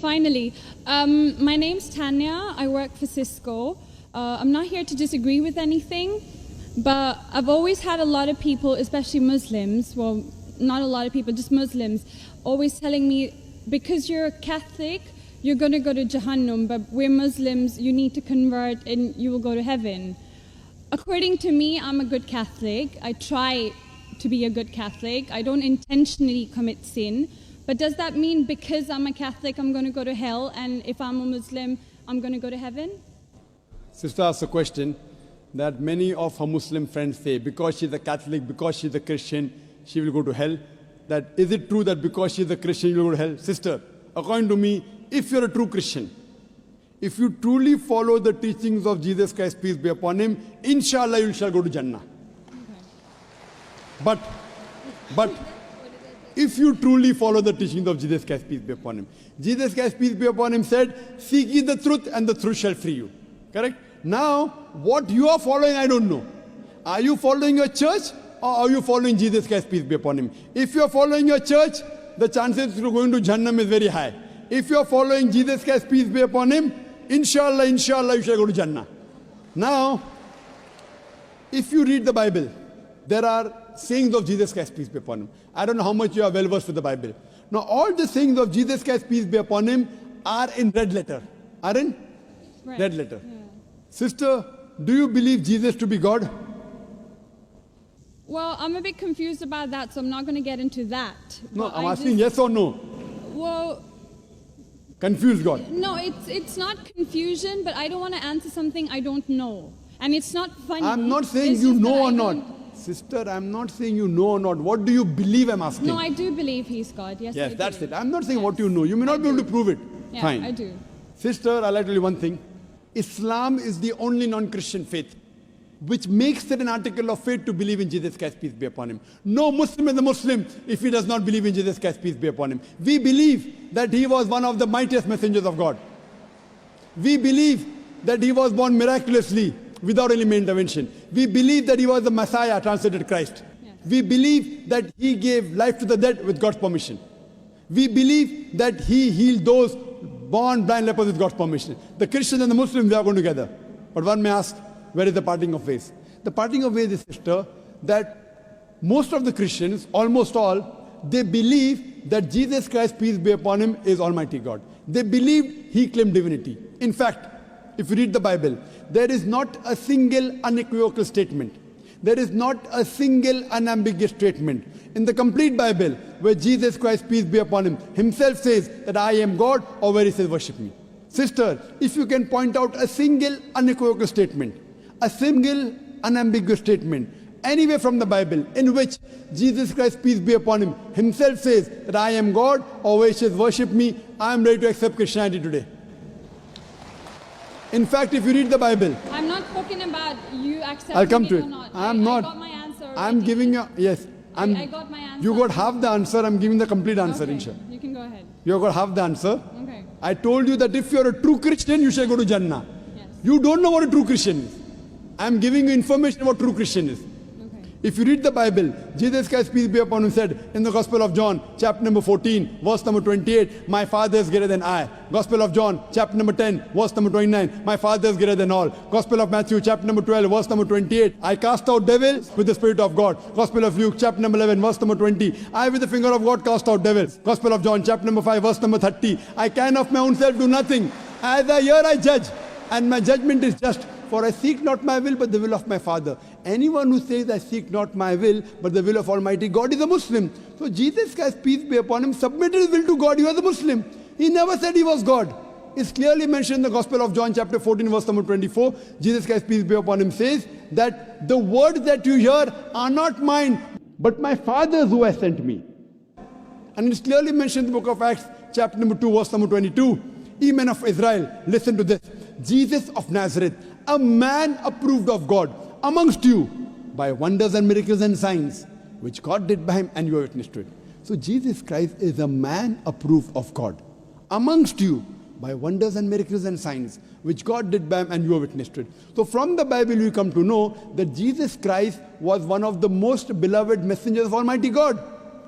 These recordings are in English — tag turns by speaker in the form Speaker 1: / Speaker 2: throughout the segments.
Speaker 1: Finally. My name's Tanya. I work for Cisco. I'm not here to disagree with anything, but I've always had a lot of people, especially Muslims, well, not a lot of people, just Muslims, always telling me, because you're a Catholic, you're going to go to Jahannam, but we're Muslims, you need to convert and you will go to heaven. According to me, I'm a good Catholic. I try to be a good Catholic. I don't intentionally commit sin. But does that mean because I'm a Catholic, I'm going to go to hell, and if I'm a Muslim, I'm going to go to heaven?
Speaker 2: Sister asked a question that many of her Muslim friends say, because she's a Catholic, because she's a Christian, she will go to hell. That is it true that because she's a Christian, you will go to hell? Sister, according to me, if you're a true Christian, if you truly follow the teachings of Jesus Christ, peace be upon him, inshallah you shall go to Jannah. Okay. But if you truly follow the teachings of Jesus Christ, peace be upon him, Jesus Christ, peace be upon him, said, seek ye the truth and the truth shall free you. Correct? Now, what you are following, I don't know. Are you following your church or are you following Jesus Christ, peace be upon him? If you are following your church, the chances of going to Jannah is very high. If you are following Jesus Christ, peace be upon him, inshallah, you shall go to Jannah. Now, if you read the Bible, there are sayings of Jesus Christ, peace be upon him. I don't know how much you are well versed with the Bible. Now, all the sayings of Jesus Christ, peace be upon him, are in red letter. Are in red letter. Yeah. Sister, do you believe Jesus to be God?
Speaker 1: Well, I'm a bit confused about that, so I'm not going to get into that.
Speaker 2: No, I'm asking yes or no.
Speaker 1: Well,
Speaker 2: confused God.
Speaker 1: No, it's not confusion, but I don't want to answer something I don't know. And it's not funny.
Speaker 2: I'm not saying you know or not. Sister, I'm not saying you know or not. What do you believe, I'm asking?
Speaker 1: No, I do believe he's God. Yes,
Speaker 2: yes, that's it. I'm not saying what you know. You may not be able to prove it.
Speaker 1: Yeah,
Speaker 2: fine.
Speaker 1: I do.
Speaker 2: Sister, I'd like to tell you one thing. Islam is the only non-Christian faith which makes it an article of faith to believe in Jesus Christ, peace be upon him. No Muslim is a Muslim if he does not believe in Jesus Christ, peace be upon him. We believe that he was one of the mightiest messengers of God. We believe that he was born miraculously without any intervention. We believe that he was the Messiah, translated Christ. Yes. We believe that he gave life to the dead with God's permission. We believe that he healed those born blind lepers with God's permission. The Christians and the Muslims, they are going together. But one may ask, where is the parting of ways? The parting of ways is, sister, that most of the Christians, almost all, they believe that Jesus Christ, peace be upon him, is Almighty God. They believed he claimed divinity. In fact, if you read the Bible, there is not a single unequivocal statement. There is not a single unambiguous statement in the complete Bible where Jesus Christ, peace be upon him, himself says that I am God, or where he says worship me. Sister, if you can point out a single unequivocal statement, a single unambiguous statement, anywhere from the Bible in which Jesus Christ, peace be upon him, himself says that I am God, or where he says worship me, I am ready to accept Christianity today. In fact, if you read the Bible,
Speaker 1: I'm not talking about you accepting
Speaker 2: I'll come to it.
Speaker 1: Or not.
Speaker 2: I'm not.
Speaker 1: I got my answer.
Speaker 2: I'm giving you, yes.
Speaker 1: I got my answer.
Speaker 2: You got half the answer, I'm giving the complete answer,
Speaker 1: okay.
Speaker 2: inshallah.
Speaker 1: You can go ahead.
Speaker 2: You got half the answer.
Speaker 1: Okay.
Speaker 2: I told you that if you're a true Christian, you shall go to Jannah.
Speaker 1: Yes.
Speaker 2: You don't know what a true Christian is. I'm giving you information about true Christian is.
Speaker 1: Okay.
Speaker 2: If you read the Bible, Jesus Christ, peace be upon him, said in the Gospel of John, chapter number 14, verse number 28, my Father is greater than I. Gospel of John, chapter number 10, verse number 29, my Father is greater than all. Gospel of Matthew, chapter number 12, verse number 28, I cast out devils with the Spirit of God. Gospel of Luke, chapter number 11, verse number 20, I with the finger of God cast out devils. Gospel of John, chapter number 5, verse number 30, I can of my own self do nothing. As I hear, I judge, and my judgment is just. For I seek not my will, but the will of my Father. Anyone who says, I seek not my will, but the will of Almighty God is a Muslim. So Jesus Christ, peace be upon him, submitted his will to God. He was a Muslim. He never said he was God. It's clearly mentioned in the Gospel of John, chapter 14, verse number 24. Jesus Christ, peace be upon him, says that the words that you hear are not mine, but my Father's who has sent me. And it's clearly mentioned in the book of Acts, chapter number 2, verse number 22. Ye men of Israel, listen to this. Jesus of Nazareth, a man approved of God amongst you by wonders and miracles and signs, which God did by him, and you are witness to it. So Jesus Christ is a man approved of God amongst you by wonders and miracles and signs, which God did by him, and you are witness to it. So from the Bible we come to know that Jesus Christ was one of the most beloved messengers of Almighty God.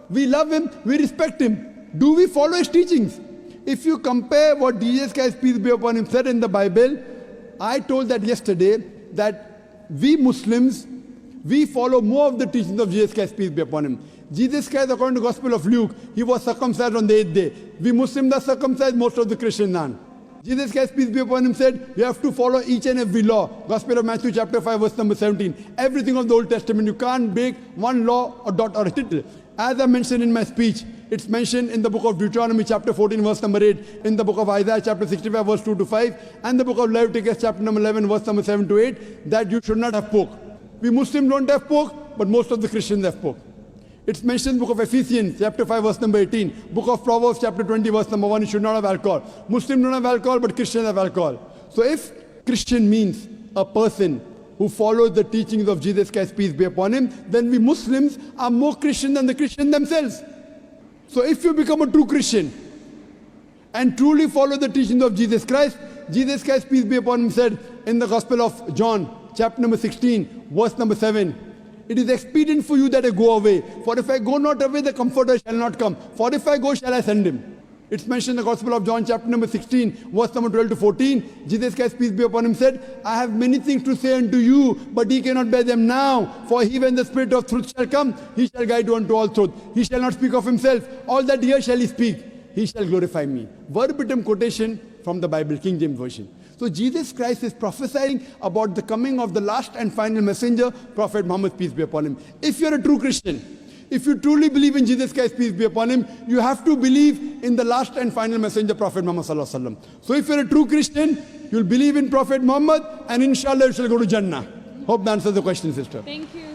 Speaker 2: We love him, we respect him. Do we follow his teachings? If you compare what Jesus Christ, peace be upon him, said in the Bible, I told that yesterday, that we Muslims, we follow more of the teachings of Jesus Christ, peace be upon him. Jesus Christ, according to the Gospel of Luke, he was circumcised on the 8th day. We Muslims are circumcised, most of the Christians aren't. Jesus Christ, peace be upon him, said, you have to follow each and every law. Gospel of Matthew chapter 5, verse number 17. Everything of the Old Testament. You can't break one law or dot or a tittle. As I mentioned in my speech, it's mentioned in the book of Deuteronomy chapter 14, verse number 8, in the book of Isaiah chapter 65, verse 2 to 5, and the book of Leviticus chapter number 11, verse number 7 to 8, that you should not have pork. We Muslims don't have pork, but most of the Christians have pork. It's mentioned in the book of Ephesians, chapter 5, verse number 18. Book of Proverbs, chapter 20, verse number 1, you should not have alcohol. Muslims don't have alcohol, but Christians have alcohol. So if Christian means a person who follows the teachings of Jesus Christ, peace be upon him, then we Muslims are more Christian than the Christians themselves. So if you become a true Christian and truly follow the teachings of Jesus Christ, peace be upon him, said in the Gospel of John, chapter number 16, verse number 7, it is expedient for you that I go away. For if I go not away, the Comforter shall not come. For if I go, shall I send him. It's mentioned in the Gospel of John, chapter number 16, verse number 12 to 14. Jesus Christ, peace be upon him, said, I have many things to say unto you, but ye cannot bear them now. For he, when the Spirit of truth shall come, he shall guide you unto all truth. He shall not speak of himself. All that here shall he speak. He shall glorify me. Verbatim quotation from the Bible, King James Version. So Jesus Christ is prophesying about the coming of the last and final messenger, Prophet Muhammad, peace be upon him. If you're a true Christian, if you truly believe in Jesus Christ, peace be upon him, you have to believe in the last and final messenger, Prophet Muhammad sallallahu alaihi wasallam. So if you're a true Christian, you'll believe in Prophet Muhammad, and inshallah you shall go to Jannah. Hope that answers the question, sister.
Speaker 1: Thank you.